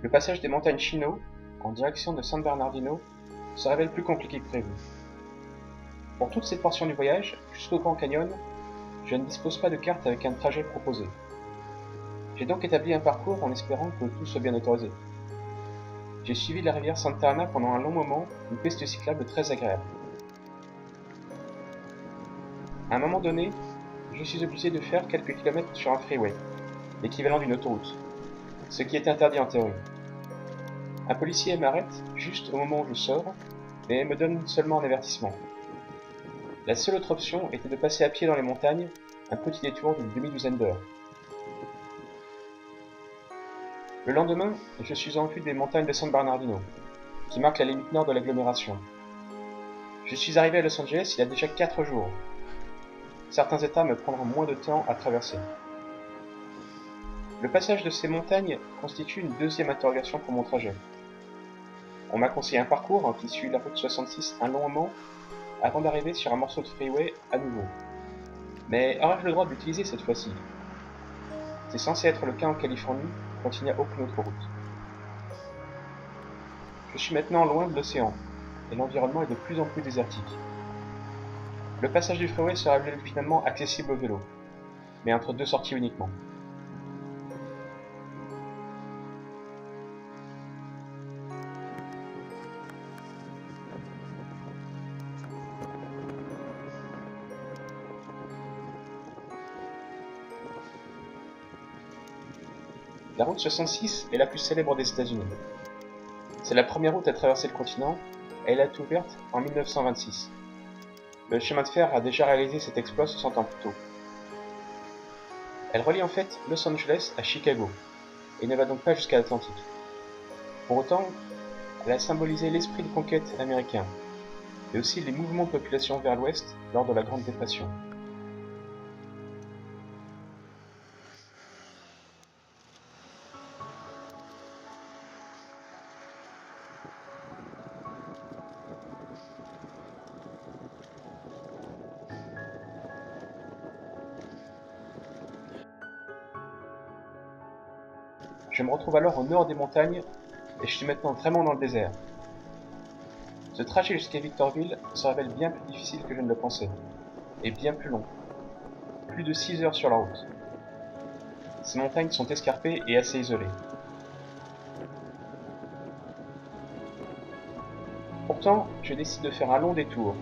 Le passage des montagnes Chino, en direction de San Bernardino, se révèle plus compliqué que prévu. Pour toute cette portion du voyage, jusqu'au Grand Canyon, je ne dispose pas de carte avec un trajet proposé. J'ai donc établi un parcours en espérant que tout soit bien autorisé. J'ai suivi la rivière Santa Ana pendant un long moment, une piste cyclable très agréable. À un moment donné, je suis obligé de faire quelques kilomètres sur un freeway, l'équivalent d'une autoroute, ce qui est interdit en théorie. Un policier m'arrête juste au moment où je sors, mais me donne seulement un avertissement. La seule autre option était de passer à pied dans les montagnes, un petit détour d'une demi-douzaine d'heures. Le lendemain, je suis en vue des montagnes de San Bernardino, qui marquent la limite nord de l'agglomération. Je suis arrivé à Los Angeles il y a déjà 4 jours. Certains états me prendront moins de temps à traverser. Le passage de ces montagnes constitue une deuxième interrogation pour mon trajet. On m'a conseillé un parcours qui suit la route 66 un long moment avant d'arriver sur un morceau de freeway à nouveau. Mais aurais-je le droit de l'utiliser cette fois-ci? C'est censé être le cas en Californie quand il n'y a aucune autre route. Je suis maintenant loin de l'océan et l'environnement est de plus en plus désertique. Le passage du freeway sera finalement accessible au vélo, mais entre deux sorties uniquement. La route 66 est la plus célèbre des États-Unis. C'est la première route à traverser le continent et elle a été ouverte en 1926. Le chemin de fer a déjà réalisé cet exploit 60 ans plus tôt. Elle relie en fait Los Angeles à Chicago et ne va donc pas jusqu'à l'Atlantique. Pour autant, elle a symbolisé l'esprit de conquête américain et aussi les mouvements de population vers l'ouest lors de la Grande Dépression. Je me retrouve alors au nord des montagnes et je suis maintenant vraiment dans le désert. Ce trajet jusqu'à Victorville se révèle bien plus difficile que je ne le pensais, et bien plus long. Plus de 6 heures sur la route. Ces montagnes sont escarpées et assez isolées. Pourtant, je décide de faire un long détour,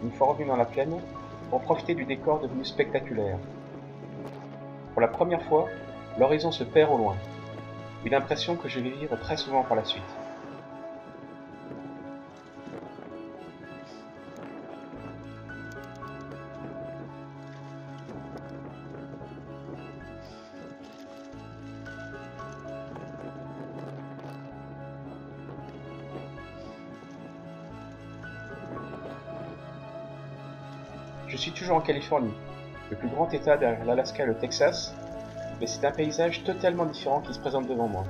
une fois revenu dans la plaine, pour profiter du décor devenu spectaculaire. Pour la première fois, l'horizon se perd au loin, une impression que je vais vivre très souvent par la suite. Je suis toujours en Californie, le plus grand état derrière l'Alaska et le Texas, mais c'est un paysage totalement différent qui se présente devant moi.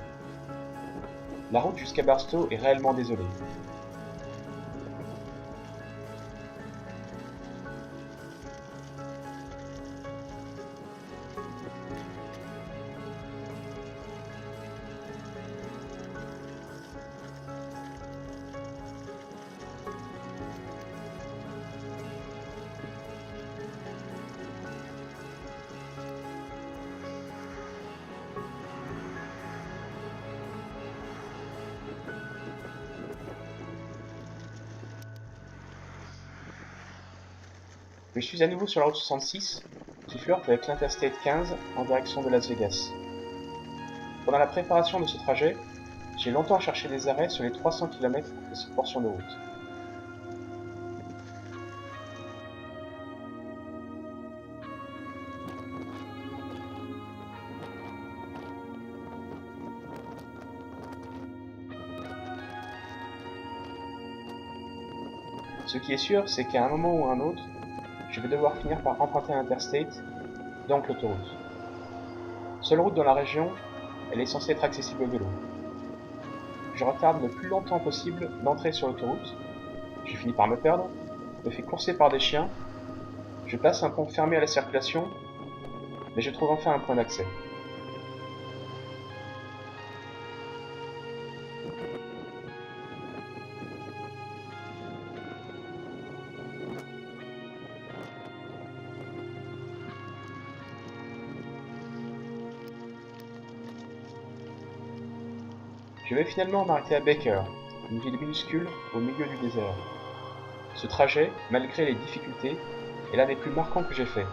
La route jusqu'à Barstow est réellement désolée. Je suis à nouveau sur la route 66, qui flirte avec l'Interstate 15 en direction de Las Vegas. Pendant la préparation de ce trajet, j'ai longtemps cherché des arrêts sur les 300 km de cette portion de route. Ce qui est sûr, c'est qu'à un moment ou à un autre, je vais devoir finir par emprunter l'Interstate, donc l'autoroute. Seule route dans la région, elle est censée être accessible au vélo. Je retarde le plus longtemps possible l'entrée sur l'autoroute, je finis par me perdre, me fais courser par des chiens, je passe un pont fermé à la circulation, mais je trouve enfin un point d'accès. Je vais finalement m'arrêter à Baker, une ville minuscule au milieu du désert. Ce trajet, malgré les difficultés, est l'un des plus marquants que j'ai fait.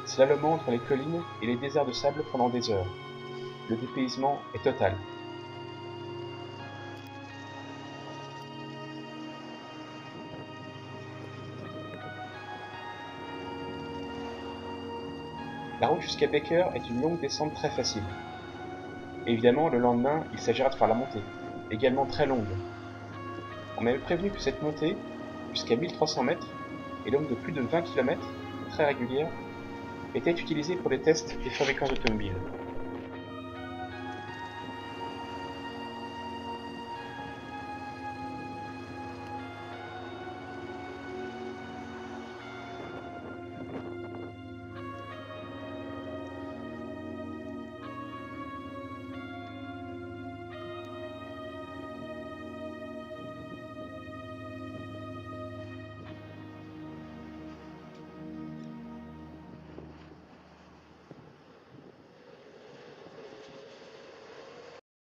Slalomant entre les collines et les déserts de sable pendant des heures. Le dépaysement est total. La route jusqu'à Baker est une longue descente très facile. Évidemment, le lendemain, il s'agira de faire la montée, également très longue. On m'avait prévenu que cette montée, jusqu'à 1300 mètres, et donc de plus de 20 km, très régulière, était utilisée pour des tests des fabricants automobiles.